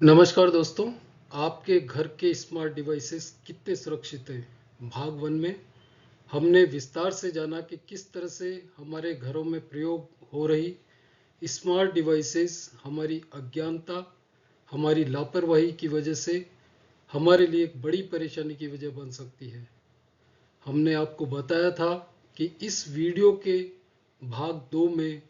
नमस्कार दोस्तों, आपके घर के स्मार्ट डिवाइसेस कितने सुरक्षित हैं? भाग वन में हमने विस्तार से जाना कि किस तरह से हमारे घरों में प्रयोग हो रही स्मार्ट डिवाइसेस हमारी अज्ञानता, हमारी लापरवाही की वजह से हमारे लिए एक बड़ी परेशानी की वजह बन सकती है। हमने आपको बताया था कि इस वीडियो के भाग दो में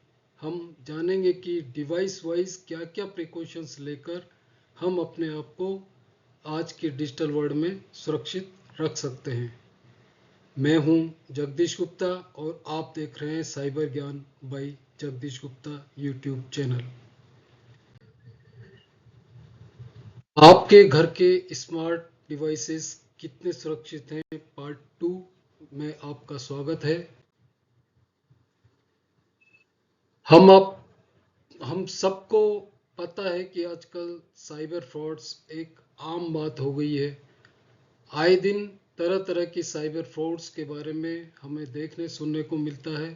हम जानेंगे कि डिवाइस वाइज क्या क्या प्रिकॉशंस लेकर हम अपने आप को आज के डिजिटल वर्ल्ड में सुरक्षित रख सकते हैं। मैं हूं जगदीश गुप्ता और आप देख रहे हैं साइबर ज्ञान by Jagdish Gupta YouTube channel. आपके घर के स्मार्ट डिवाइसेस कितने सुरक्षित हैं, पार्ट टू में आपका स्वागत है। हम सबको पता है कि आजकल साइबर फ्रॉड्स एक आम बात हो गई है। आए दिन तरह तरह की साइबर फ्रॉड्स के बारे में हमें देखने सुनने को मिलता है।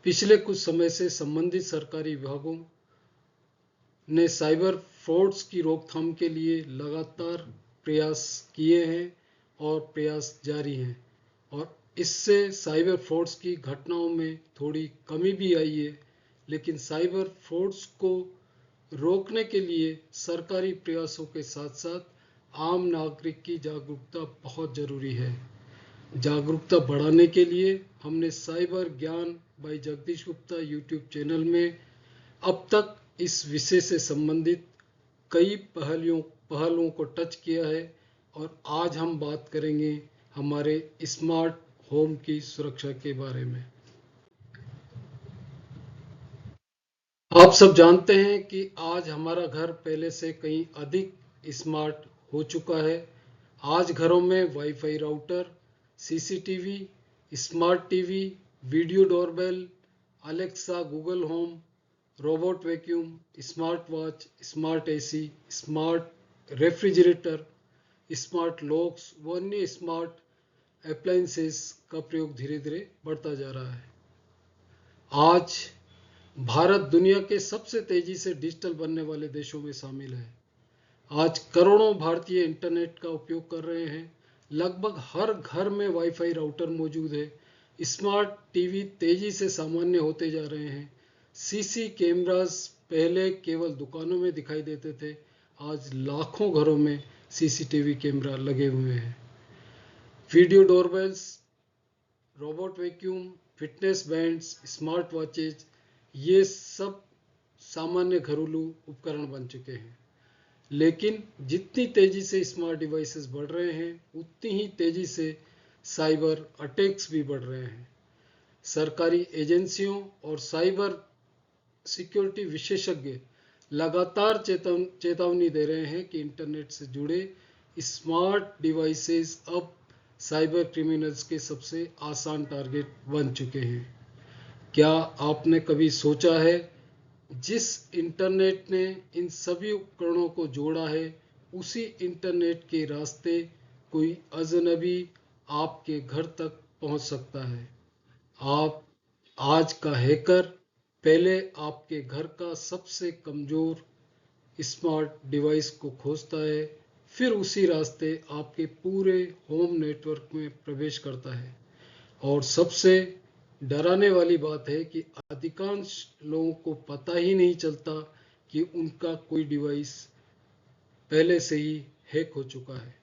पिछले कुछ समय से संबंधित सरकारी विभागों ने साइबर फ्रॉड्स की रोकथाम के लिए लगातार प्रयास किए हैं और प्रयास जारी हैं, और इससे साइबर फ्रॉड्स की घटनाओं में थोड़ी कमी भी आई है। लेकिन साइबर फ्रॉड्स को रोकने के लिए सरकारी प्रयासों के साथ साथ आम नागरिक की जागरूकता बहुत जरूरी है। जागरूकता बढ़ाने के लिए हमने साइबर ज्ञान by Jagdish Gupta YouTube channel में अब तक इस विषय से संबंधित कई पहलुओं को टच किया है, और आज हम बात करेंगे हमारे स्मार्ट होम की सुरक्षा के बारे में। आप सब जानते हैं कि आज हमारा घर पहले से कहीं अधिक स्मार्ट हो चुका है। आज घरों में wifi router, CCTV, smart TV, video doorbell, Alexa, Google home, robot vacuum, smart watch, smart AC, smart refrigerator, smart locks व अन्य स्मार्ट अप्लायंसेस का प्रयोग धीरे धीरे बढ़ता जा रहा है। आज भारत दुनिया के सबसे तेजी से डिजिटल बनने वाले देशों में शामिल है। आज करोड़ों भारतीय इंटरनेट का उपयोग कर रहे हैं। लगभग हर घर में वाईफाई राउटर मौजूद है। स्मार्ट टीवी तेजी से सामान्य होते जा रहे हैं। सीसी कैमरास पहले केवल दुकानों में दिखाई देते थे, आज लाखों घरों में सीसीटीवी कैमरा लगे हुए हैं। Video doorbells, robot vacuum, fitness bands, smart watches, ये सब सामान्य घरेलू उपकरण बन चुके हैं। लेकिन जितनी तेजी से स्मार्ट डिवाइसेस बढ़ रहे हैं, उतनी ही तेजी से साइबर अटैक्स भी बढ़ रहे हैं। सरकारी एजेंसियों और साइबर सिक्योरिटी विशेषज्ञ लगातार चेतावनी दे रहे हैं कि इंटरनेट से जुड़े स्मार्ट डिवाइसेस अब साइबर क्रिमिनल्स के सबसे आसान टारगेट बन चुके हैं। क्या आपने कभी सोचा है, जिस इंटरनेट ने इन सभी उपकरणों को जोड़ा है, उसी इंटरनेट के रास्ते कोई अजनबी आपके घर तक पहुंच सकता है। आप आज का हैकर पहले आपके घर का सबसे कमजोर स्मार्ट डिवाइस को खोजता है, फिर उसी रास्ते आपके पूरे होम नेटवर्क में प्रवेश करता है। और सबसे डराने वाली बात है कि अधिकांश लोगों को पता ही नहीं चलता कि उनका कोई डिवाइस पहले से ही हैक हो चुका है।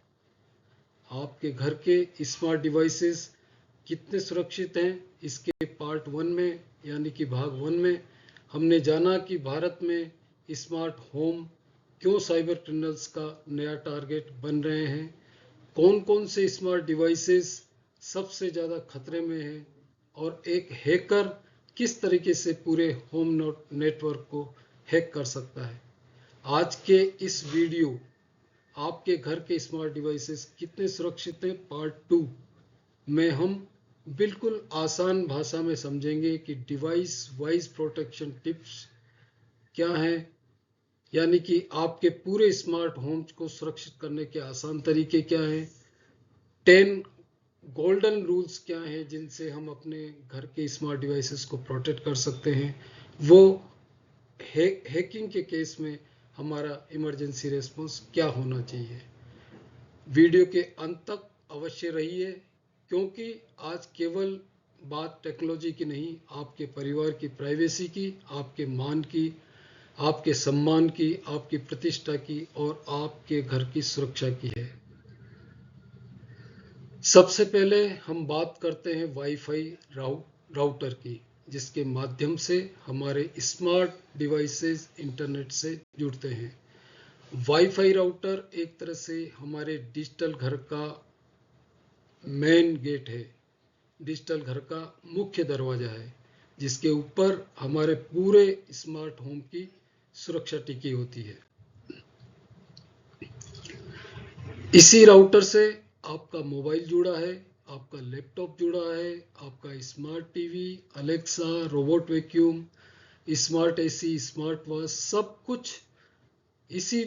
आपके घर के स्मार्ट डिवाइसेस कितने सुरक्षित हैं, इसके पार्ट वन में यानी कि भाग वन में हमने जाना कि भारत में स्मार्ट होम क्यों साइबर क्रिमिनल्स का नया टारगेट बन रहे हैं, कौन कौन से स्मार्ट डिवाइसेस सबसे ज़्यादा खतरे में हैं, और एक हैकर किस तरीके से पूरे होम नेटवर्क को हैक कर सकता है। आज के इस वीडियो आपके घर के स्मार्ट डिवाइसेस कितने सुरक्षित हैं पार्ट टू में हम बिल्कुल आसान भाषा में समझेंगे कि डिवाइस वाइज प्रोटेक्शन टिप्स क्या हैं, यानी कि आपके पूरे स्मार्ट होम को सुरक्षित करने के आसान तरीके क्या हैं, 10 गोल्डन रूल्स क्या हैं जिनसे हम अपने घर के स्मार्ट डिवाइसेस को प्रोटेक्ट कर सकते हैं, वो हैकिंग के केस में हमारा इमरजेंसी रेस्पॉन्स क्या होना चाहिए। वीडियो के अंत तक अवश्य रहिए, क्योंकि आज केवल बात टेक्नोलॉजी की नहीं, आपके परिवार की प्राइवेसी की, आपके मान की, आपके सम्मान की, आपकी प्रतिष्ठा की और आपके घर की सुरक्षा की है। सबसे पहले हम बात करते हैं वाईफाई राउटर की, जिसके माध्यम से हमारे स्मार्ट डिवाइसेस इंटरनेट से जुड़ते हैं। वाईफाई राउटर एक तरह से हमारे डिजिटल घर का मेन गेट है, डिजिटल घर का मुख्य दरवाजा है, जिसके ऊपर हमारे पूरे स्मार्ट होम की सुरक्षा टिकी होती है। इसी राउटर से आपका मोबाइल जुड़ा है, आपका लैपटॉप जुड़ा है, आपका smart TV, Alexa, robot vacuum, smart AC, smart watch, सब कुछ इसी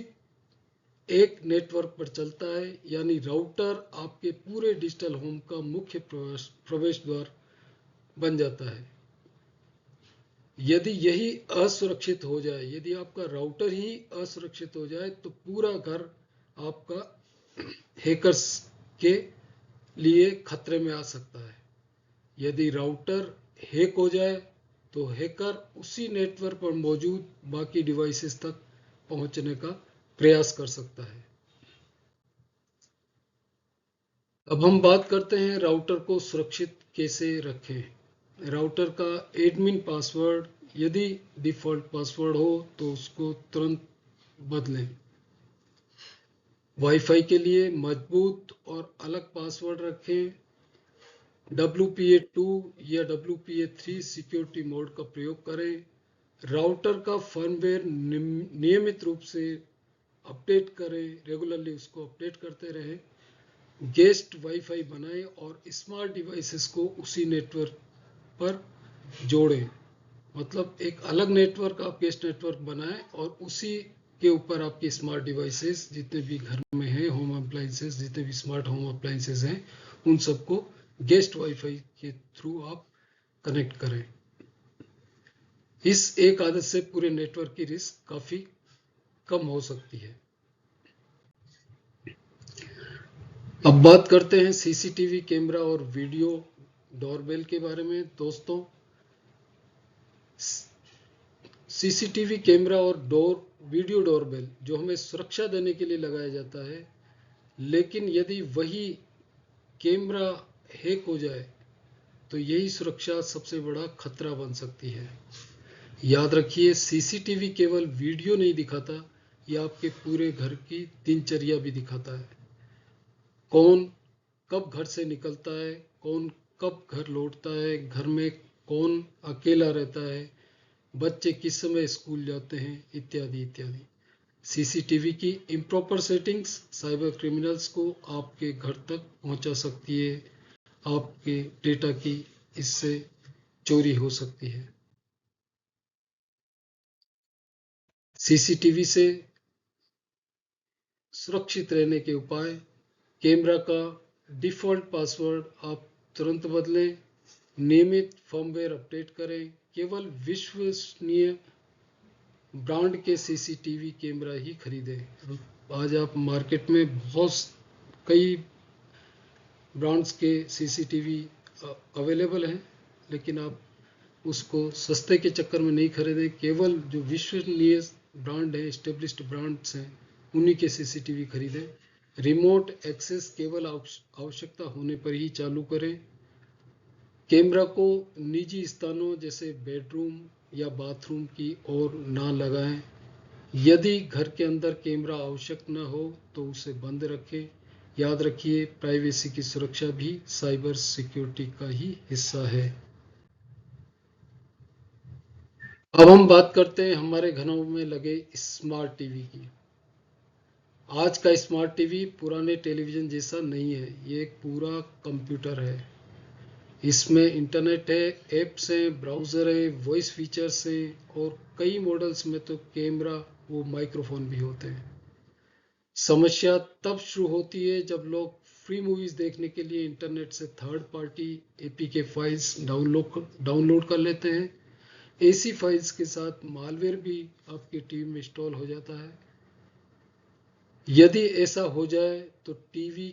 एक नेटवर्क पर चलता है। यानी राउटर आपके पूरे डिजिटल होम का मुख्य प्रवेश द्वार बन जाता है। यदि यही असुरक्षित हो जाए, यदि आपका राउटर ही असुरक्षित हो जाए, तो पूरा घर आपका हैकर्स के लिए खतरे में आ सकता है। यदि राउटर हैक हो जाए तो हैकर उसी नेटवर्क पर मौजूद बाकी डिवाइसेस तक पहुंचने का प्रयास कर सकता है। अब हम बात करते हैं राउटर को सुरक्षित कैसे रखें। राउटर का एडमिन पासवर्ड यदि डिफॉल्ट पासवर्ड हो तो उसको तुरंत बदलें। वाईफाई के लिए मजबूत और अलग पासवर्ड रखें। WPA2 या WPA3 सिक्योरिटी मोड का प्रयोग करें। राउटर का फर्मवेयर नियमित रूप से अपडेट करें, रेगुलरली उसको अपडेट करते रहें। गेस्ट वाईफाई बनाएं और स्मार्ट डिवाइसेस को उसी नेटवर्क पर जोड़ें। मतलब एक अलग नेटवर्क, आप गेस्ट नेटवर्क बनाएं और उसी के ऊपर आपके स्मार्ट डिवाइसेस जितने भी घर में हैं, होम अप्लायंसेस, जितने भी स्मार्ट होम अप्लायंसेस हैं, उन सबको गेस्ट वाईफाई के थ्रू आप कनेक्ट करें। इस एक आदत से पूरे नेटवर्क की रिस्क काफी कम हो सकती है। अब बात करते हैं सीसीटीवी कैमरा और वीडियो डोरबेल के बारे में। दोस्तों, सीसीटीवी कैमरा और वीडियो डोरबेल जो हमें सुरक्षा देने के लिए लगाया जाता है, लेकिन यदि वही कैमरा हैक हो जाए तो यही सुरक्षा सबसे बड़ा खतरा बन सकती है। याद रखिए, सीसीटीवी केवल वीडियो नहीं दिखाता, यह आपके पूरे घर की दिनचर्या भी दिखाता है। कौन कब घर से निकलता है, कौन कब घर लौटता है, घर में कौन अकेला रहता है, बच्चे किस समय स्कूल जाते हैं, इत्यादि इत्यादि। सीसीटीवी की इम्प्रॉपर सेटिंग्स साइबर क्रिमिनल्स को आपके घर तक पहुंचा सकती है, आपके डेटा की इससे चोरी हो सकती है। सीसीटीवी से सुरक्षित रहने के उपाय: कैमरा का डिफ़ॉल्ट पासवर्ड आप तुरंत बदलें, नियमित फर्मवेयर अपडेट करें, केवल विश्वसनीय ब्रांड के सीसीटीवी कैमरा ही खरीदें। आज आप मार्केट में बहुत कई ब्रांड्स के सीसीटीवी अवेलेबल हैं, लेकिन आप उसको सस्ते के चक्कर में नहीं खरीदें। केवल जो विश्वसनीय ब्रांड है, एस्टेब्लिश्ड ब्रांड्स हैं, उन्हीं के सीसीटीवी खरीदें। रिमोट एक्सेस केवल आवश्यकता होने पर ही चालू करें। कैमरा को निजी स्थानों जैसे बेडरूम या बाथरूम की ओर ना लगाएं। यदि घर के अंदर कैमरा आवश्यक न हो तो उसे बंद रखें। याद रखिए, प्राइवेसी की सुरक्षा भी साइबर सिक्योरिटी का ही हिस्सा है। अब हम बात करते हैं हमारे घरों में लगे स्मार्ट टीवी की। आज का स्मार्ट टीवी पुराने टेलीविज़न जैसा नहीं है, ये एक पूरा कंप्यूटर है। इसमें इंटरनेट है, ऐप्स हैं, ब्राउज़र है, वॉइस फीचर्स हैं और कई मॉडल्स में तो कैमरा वो माइक्रोफोन भी होते हैं। समस्या तब शुरू होती है जब लोग फ्री मूवीज़ देखने के लिए इंटरनेट से third party APK files download कर लेते हैं। एसी फाइल्स के साथ मालवेयर भी आपके टीवी में इंस्टॉल हो जाता है। यदि ऐसा हो जाए तो टीवी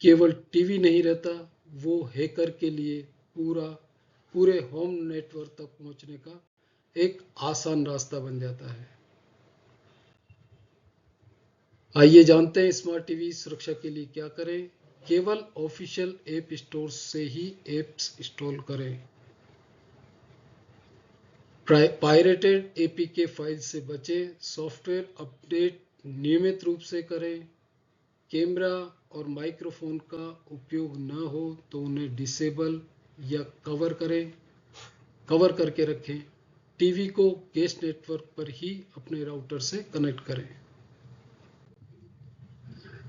केवल टीवी नहीं रहता, वो हैकर के लिए पूरे होम नेटवर्क तक पहुंचने का एक आसान रास्ता बन जाता है। आइए जानते हैं स्मार्ट टीवी सुरक्षा के लिए क्या करें। केवल ऑफिशियल ऐप स्टोर से ही एप्स इंस्टॉल करें। पायरेटेड एपीके फाइल से बचें। सॉफ्टवेयर अपडेट नियमित रूप से करें। कैमरा और माइक्रोफोन का उपयोग न हो तो उन्हें डिसेबल या कवर करके रखें। टीवी को गेस्ट नेटवर्क पर ही अपने राउटर से कनेक्ट करें।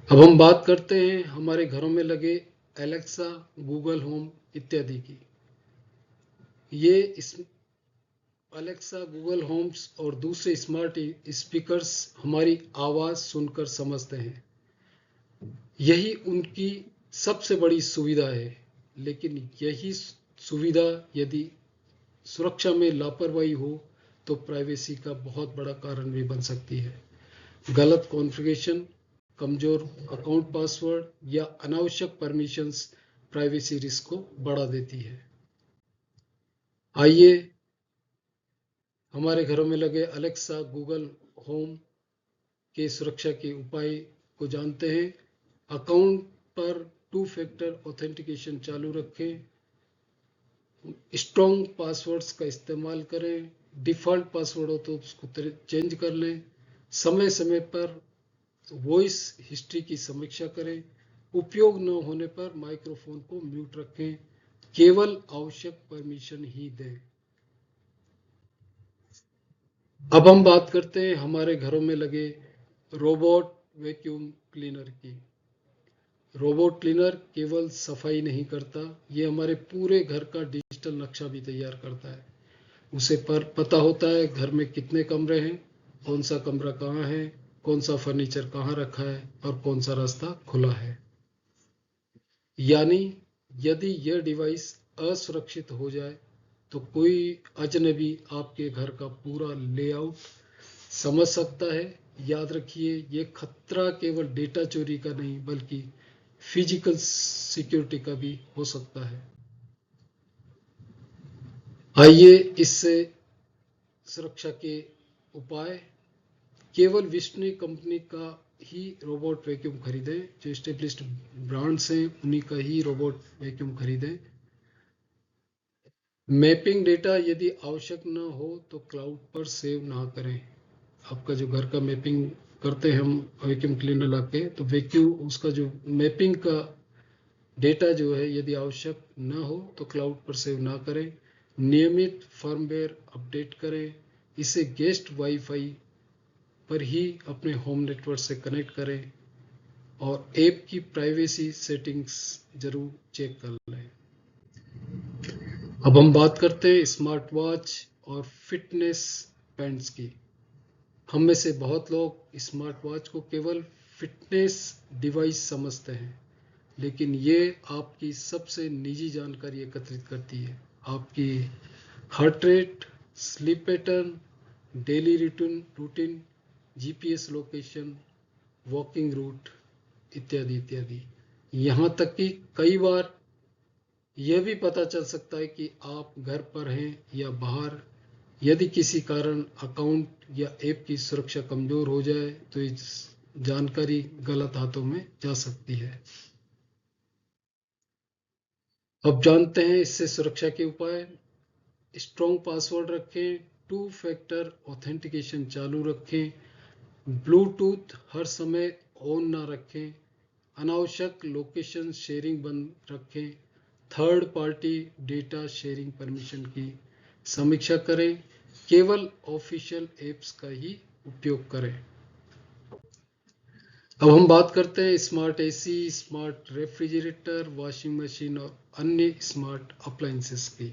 अब हम बात करते हैं हमारे घरों में लगे एलेक्सा, गूगल होम इत्यादि की। ये अलेक्सा, गूगल होम्स और दूसरे स्मार्ट स्पीकर्स हमारी आवाज़ सुनकर समझते हैं। यही उनकी सबसे बड़ी सुविधा है, लेकिन यही सुविधा यदि सुरक्षा में लापरवाही हो तो प्राइवेसी का बहुत बड़ा कारण भी बन सकती है। गलत कॉन्फ़िगरेशन, कमज़ोर अकाउंट पासवर्ड या अनावश्यक परमिशंस प्राइवेसी रिस्क को बढ़ा देती है। आइए हमारे घरों में लगे अलेक्सा, गूगल होम के सुरक्षा के उपाय को जानते हैं। अकाउंट पर 2 फैक्टर ऑथेंटिकेशन चालू रखें। स्ट्रॉन्ग पासवर्ड्स का इस्तेमाल करें। डिफ़ॉल्ट पासवर्ड हो तो उसको चेंज कर लें। समय समय पर वॉइस हिस्ट्री की समीक्षा करें। उपयोग न होने पर माइक्रोफोन को म्यूट रखें। केवल आवश्यक परमिशन ही दें। अब हम बात करते हैं हमारे घरों में लगे रोबोट वैक्यूम क्लीनर की। रोबोट क्लीनर केवल सफाई नहीं करता, ये हमारे पूरे घर का डिजिटल नक्शा भी तैयार करता है। उसे पता होता है घर में कितने कमरे हैं, कौन सा कमरा कहाँ है, कौन सा फर्नीचर कहाँ रखा है और कौन सा रास्ता खुला है। यानी यदि यह डिवाइस असुरक्षित हो जाए तो कोई अजनबी आपके घर का पूरा लेआउट समझ सकता है। याद रखिए, ये खतरा केवल डेटा चोरी का नहीं बल्कि फिजिकल सिक्योरिटी का भी हो सकता है। आइए इससे सुरक्षा के उपाय। केवल विश्वसनीय कंपनी का ही रोबोट वैक्यूम खरीदें। जो एस्टेब्लिश्ड ब्रांड्स हैं उन्हीं का ही रोबोट वैक्यूम खरीदें। मैपिंग डेटा यदि आवश्यक न हो तो क्लाउड पर सेव ना करें। आपका जो घर का मैपिंग करते हैं हम वैक्यूम क्लीनर लाके, तो वैक्यूम उसका जो मैपिंग का डेटा जो है यदि आवश्यक न हो तो क्लाउड पर सेव ना करें। नियमित फर्मवेयर अपडेट करें। इसे गेस्ट वाईफाई पर ही अपने होम नेटवर्क से कनेक्ट करें और ऐप की प्राइवेसी सेटिंग्स जरूर चेक कर लें। अब हम बात करते हैं स्मार्ट वॉच और फिटनेस बैंड्स की। हम में से बहुत लोग स्मार्ट वॉच को केवल फिटनेस डिवाइस समझते हैं, लेकिन ये आपकी सबसे निजी जानकारी एकत्रित करती है। आपकी heart rate, sleep pattern, daily routine, GPS location, walking route इत्यादि इत्यादि। यहाँ तक कि कई बार यह भी पता चल सकता है कि आप घर पर हैं या बाहर। यदि किसी कारण अकाउंट या ऐप की सुरक्षा कमजोर हो जाए तो इस जानकारी गलत हाथों में जा सकती है। अब जानते हैं इससे सुरक्षा के उपाय। स्ट्रॉन्ग पासवर्ड रखें। 2 फैक्टर ऑथेंटिकेशन चालू रखें। ब्लूटूथ हर समय ऑन ना रखें। अनावश्यक लोकेशन शेयरिंग बंद रखें। Third party data sharing permission की समीक्षा करें। केवल ऑफिशियल ऐप्स का ही उपयोग करें। अब हम बात करते हैं smart AC, smart refrigerator, washing machine और अन्य स्मार्ट अप्लायंसेस की।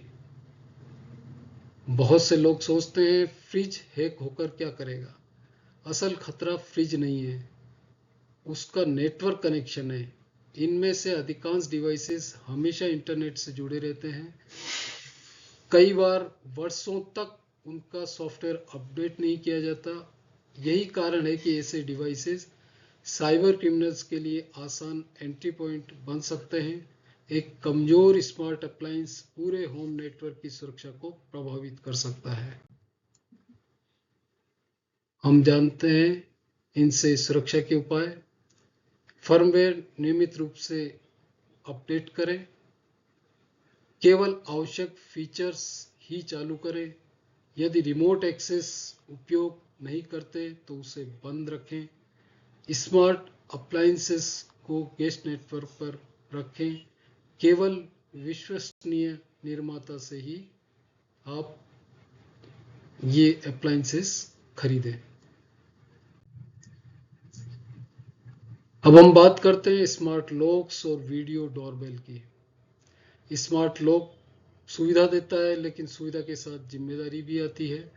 बहुत से लोग सोचते हैं फ्रिज हैक होकर क्या करेगा। असल खतरा फ्रिज नहीं है, उसका नेटवर्क कनेक्शन है। इनमें से अधिकांश डिवाइसेस हमेशा इंटरनेट से जुड़े रहते हैं। कई बार वर्षों तक उनका सॉफ्टवेयर अपडेट नहीं किया जाता। यही कारण है कि ऐसे डिवाइसेस साइबर क्रिमिनल्स के लिए आसान एंट्री पॉइंट बन सकते हैं। एक कमजोर स्मार्ट अप्लायंस पूरे होम नेटवर्क की सुरक्षा को प्रभावित कर सकता है। हम जानते हैं इनसे सुरक्षा के उपाय। फर्मवेयर नियमित रूप से अपडेट करें। केवल आवश्यक फीचर्स ही चालू करें। यदि रिमोट एक्सेस उपयोग नहीं करते तो उसे बंद रखें। स्मार्ट अप्लायंसेस को गेस्ट नेटवर्क पर रखें। केवल विश्वसनीय निर्माता से ही आप ये अप्लायंसेस खरीदें। अब हम बात करते हैं स्मार्ट लॉक्स और वीडियो डोरबेल की। स्मार्ट लॉक सुविधा देता है, लेकिन सुविधा के साथ जिम्मेदारी भी आती है।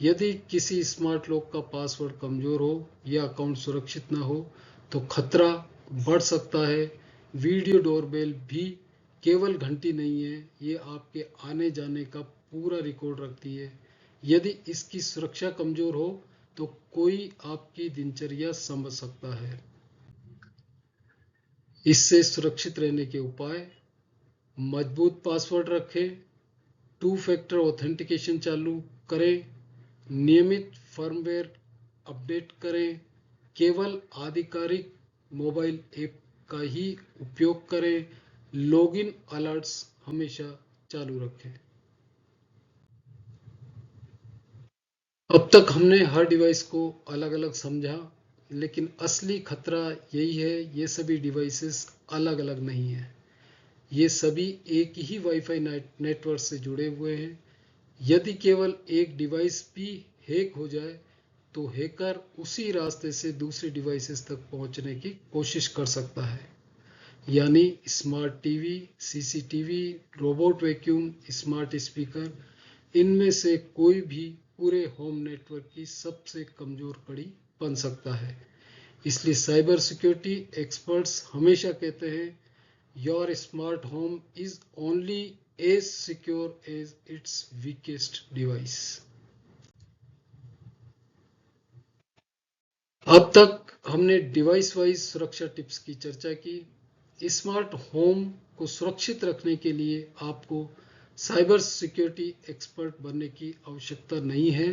यदि किसी स्मार्ट लॉक का पासवर्ड कमजोर हो या अकाउंट सुरक्षित ना हो तो खतरा बढ़ सकता है। वीडियो डोरबेल भी केवल घंटी नहीं है, ये आपके आने जाने का पूरा रिकॉर्ड रखती है। यदि इसकी सुरक्षा कमजोर हो तो कोई आपकी दिनचर्या समझ सकता है। इससे सुरक्षित रहने के उपाय: मजबूत पासवर्ड रखें, 2 फैक्टर ऑथेंटिकेशन चालू करें, नियमित फर्मवेयर अपडेट करें, केवल आधिकारिक मोबाइल ऐप का ही उपयोग करें, लॉगिन अलर्ट्स हमेशा चालू रखें। अब तक हमने हर डिवाइस को अलग अलग समझा, लेकिन असली खतरा यही है, ये सभी डिवाइसेस अलग अलग नहीं है। ये सभी एक ही वाईफाई नेटवर्क से जुड़े हुए हैं। यदि केवल एक डिवाइस भी हैक हो जाए तो हैकर उसी रास्ते से दूसरे डिवाइसेस तक पहुंचने की कोशिश कर सकता है। यानी smart TV, CCTV, robot vacuum, smart speaker, इनमें से कोई भी पूरे होम नेटवर्क की सबसे कमजोर कड़ी बन सकता है। इसलिए साइबर सिक्योरिटी एक्सपर्ट्स हमेशा कहते हैं, your smart home is only as secure as its weakest device। अब तक हमने डिवाइस वाइज सुरक्षा टिप्स की चर्चा की। स्मार्ट होम को सुरक्षित रखने के लिए आपको साइबर सिक्योरिटी एक्सपर्ट बनने की आवश्यकता नहीं है।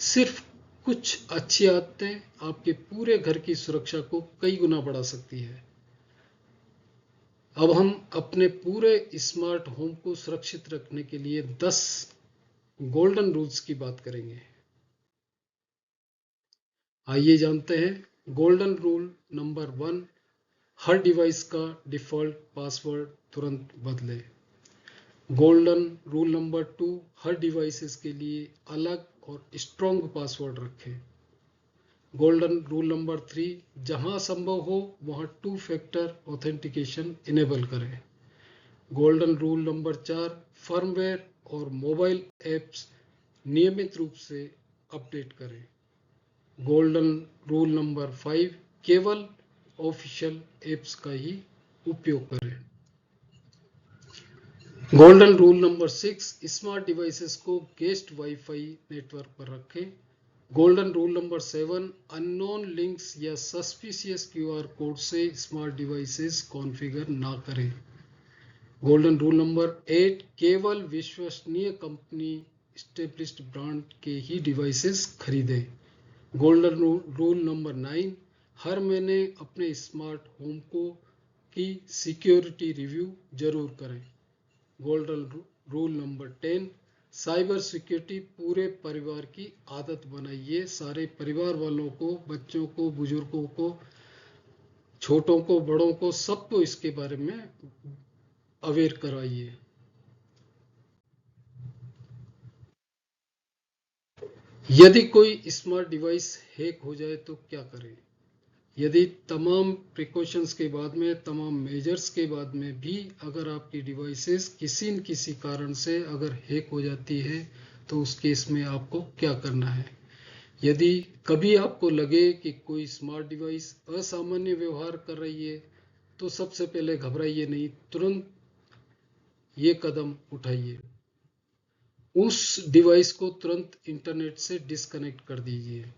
सिर्फ कुछ अच्छी आदतें आपके पूरे घर की सुरक्षा को कई गुना बढ़ा सकती है। अब हम अपने पूरे स्मार्ट होम को सुरक्षित रखने के लिए 10 गोल्डन रूल्स की बात करेंगे। आइए जानते हैं। गोल्डन रूल नंबर 1, हर डिवाइस का डिफ़ॉल्ट पासवर्ड तुरंत बदलें। गोल्डन रूल नंबर 2, हर डिवाइसेस के लिए अलग और स्ट्रॉन्ग पासवर्ड रखें। गोल्डन रूल नंबर 3, जहां संभव हो वहां 2 फैक्टर ऑथेंटिकेशन इनेबल करें। गोल्डन रूल नंबर 4, फर्मवेयर और मोबाइल ऐप्स नियमित रूप से अपडेट करें। गोल्डन रूल नंबर 5, केवल ऑफिशियल ऐप्स का ही उपयोग करें। Golden rule number 6, smart devices को गेस्ट वाईफाई नेटवर्क पर रखें। Golden rule number 7, unknown links या सस्पिशियस क्यूआर कोड से स्मार्ट डिवाइसेस कॉन्फ़िगर ना करें। गोल्डन रूल नंबर 8, केवल विश्वसनीय कंपनी एस्टेब्लिश्ड ब्रांड के ही डिवाइसेस खरीदें। गोल्डन रूल नंबर 9, हर महीने अपने स्मार्ट होम को की सिक्योरिटी रिव्यू जरूर करें। Golden rule number 10, cyber security पूरे परिवार की आदत बनाइए। सारे परिवार वालों को, बच्चों को, बुजुर्गों को, छोटों को, बड़ों को, सबको इसके बारे में अवेयर कराइए। यदि कोई स्मार्ट डिवाइस हैक हो जाए तो क्या करें? यदि तमाम प्रिकॉशंस के बाद में, तमाम मेजर्स के बाद में भी अगर आपकी डिवाइसेस किसी न किसी कारण से अगर हैक हो जाती है तो उस केस में आपको क्या करना है? यदि कभी आपको लगे कि कोई स्मार्ट डिवाइस असामान्य व्यवहार कर रही है तो सबसे पहले घबराइए नहीं, तुरंत ये कदम उठाइए। उस डिवाइस को तुरंत इंटरनेट से डिस्कनेक्ट कर दीजिए।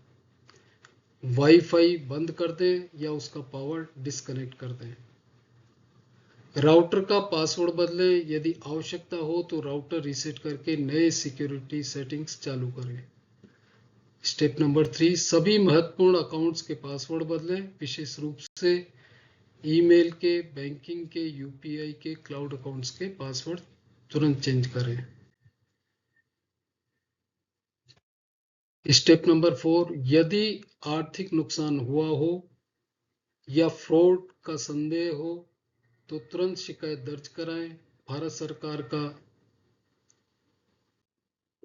वाईफाई बंद कर दें या उसका पावर डिस्कनेक्ट कर दें। राउटर का पासवर्ड बदलें, यदि आवश्यकता हो तो राउटर रीसेट करके नए सिक्योरिटी सेटिंग्स चालू करें। स्टेप नंबर 3, सभी महत्वपूर्ण अकाउंट्स के पासवर्ड बदलें, विशेष रूप से ईमेल के, बैंकिंग के, यूपीआई के, क्लाउड अकाउंट्स के पासवर्ड तुरंत चेंज करें। स्टेप नंबर 4, यदि आर्थिक नुकसान हुआ हो या फ्रॉड का संदेह हो तो तुरंत शिकायत दर्ज कराएं।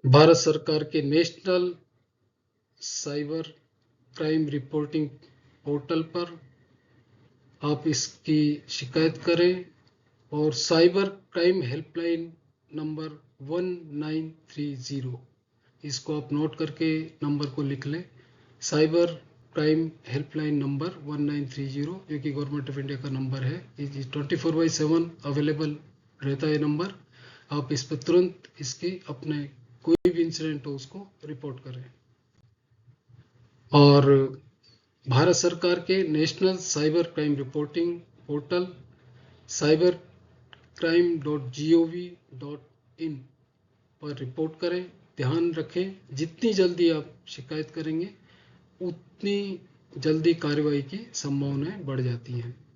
भारत सरकार के national cyber crime reporting portal पर आप इसकी शिकायत करें और साइबर क्राइम हेल्पलाइन नंबर 1930, इसको आप नोट करके नंबर को लिख लें। साइबर क्राइम हेल्पलाइन नंबर 1930, जो कि गवर्नमेंट ऑफ इंडिया का नंबर है, 24/7 अवेलेबल रहता है नंबर। आप इस पर तुरंत इसकी अपने कोई भी इंसिडेंट हो उसको रिपोर्ट करें। और भारत सरकार के national cyber crime reporting portal cybercrime.gov.in पर रिपोर्ट करें। ध्यान रखें, जितनी जल्दी आप शिकायत करेंगे उतनी जल्दी कार्रवाई की संभावनाएं बढ़ जाती हैं।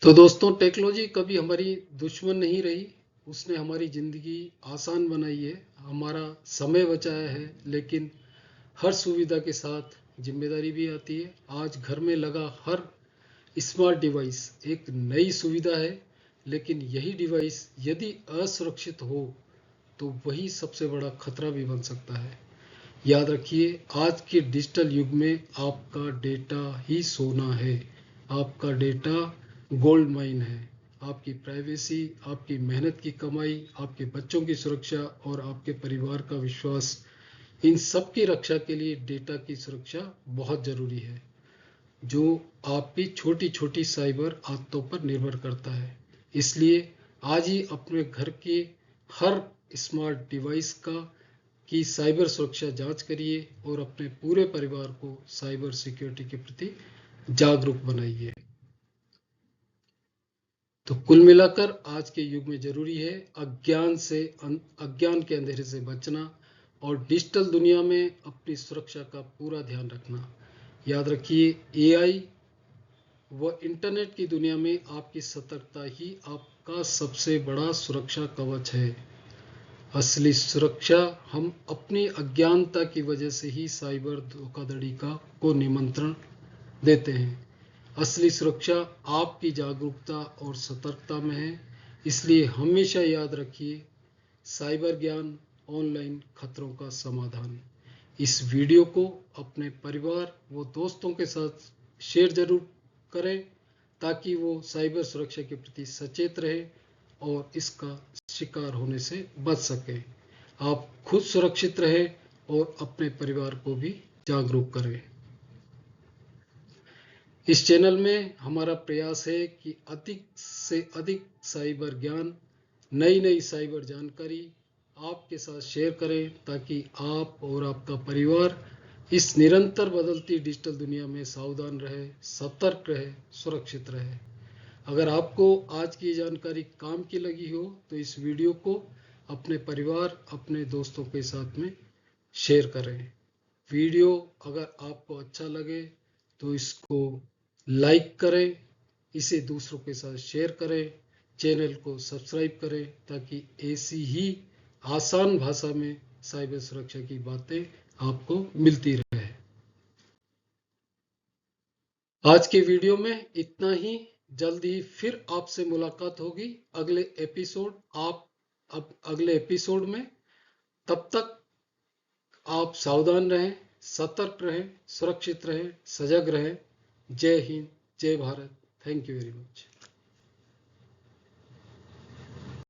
तो दोस्तों, टेक्नोलॉजी कभी हमारी दुश्मन नहीं रही, उसने हमारी ज़िंदगी आसान बनाई है, हमारा समय बचाया है, लेकिन हर सुविधा के साथ जिम्मेदारी भी आती है। आज घर में लगा हर स्मार्ट डिवाइस एक नई सुविधा है, लेकिन यही डिवाइस यदि असुरक्षित हो तो वही सबसे बड़ा खतरा भी बन सकता है। याद रखिए, आज के डिजिटल युग में आपका डेटा ही सोना है। आपका डेटा गोल्ड माइन है। आपकी प्राइवेसी, आपकी मेहनत की कमाई, आपके बच्चों की सुरक्षा और आपके परिवार का विश्वास, इन सब की रक्षा के लिए डेटा की सुरक्षा बहुत ज़रूरी है, जो आपकी छोटी छोटी साइबर आदतों पर निर्भर करता है। इसलिए आज ही अपने घर के हर स्मार्ट डिवाइस की साइबर सुरक्षा जांच करिए और अपने पूरे परिवार को साइबर सिक्योरिटी के प्रति जागरूक बनाइए। तो कुल मिलाकर आज के युग में जरूरी है अज्ञान के अंधेरे से बचना और डिजिटल दुनिया में अपनी सुरक्षा का पूरा ध्यान रखना। याद रखिए, एआई व इंटरनेट की दुनिया में आपकी सतर्कता ही आपका सबसे बड़ा सुरक्षा कवच है। असली सुरक्षा हम अपनी अज्ञानता की वजह से ही साइबर धोखाधड़ी को निमंत्रण देते हैं। असली सुरक्षा आपकी जागरूकता और सतर्कता में है। इसलिए हमेशा याद रखिए, साइबर ज्ञान ऑनलाइन खतरों का समाधान। इस वीडियो को अपने परिवार व दोस्तों के साथ शेयर जरूर करें ताकि वो साइबर सुरक्षा के प्रति सचेत रहे और इसका शिकार होने से बच सके। आप खुद सुरक्षित रहे और अपने परिवार को भी जागरूक करें। इस चैनल में हमारा प्रयास है कि अधिक से अधिक साइबर ज्ञान, नई नई साइबर जानकारी आपके साथ शेयर करें ताकि आप और आपका परिवार इस निरंतर बदलती डिजिटल दुनिया में सावधान रहे, सतर्क रहे, सुरक्षित रहे। अगर आपको आज की जानकारी काम की लगी हो तो इस वीडियो को अपने परिवार, अपने दोस्तों के साथ में शेयर करें। वीडियो अगर आपको अच्छा लगे तो इसको लाइक करें, इसे दूसरों के साथ शेयर करें, चैनल को सब्सक्राइब करें ताकि ऐसी ही आसान भाषा में साइबर सुरक्षा की बातें आपको मिलती रहे। आज के वीडियो में इतना ही। जल्द ही फिर आपसे मुलाकात होगी अगले एपिसोड में। तब तक आप सावधान रहें, सतर्क रहें, सुरक्षित रहें, सजग रहें। जय हिंद, जय Bharat. Thank you very much.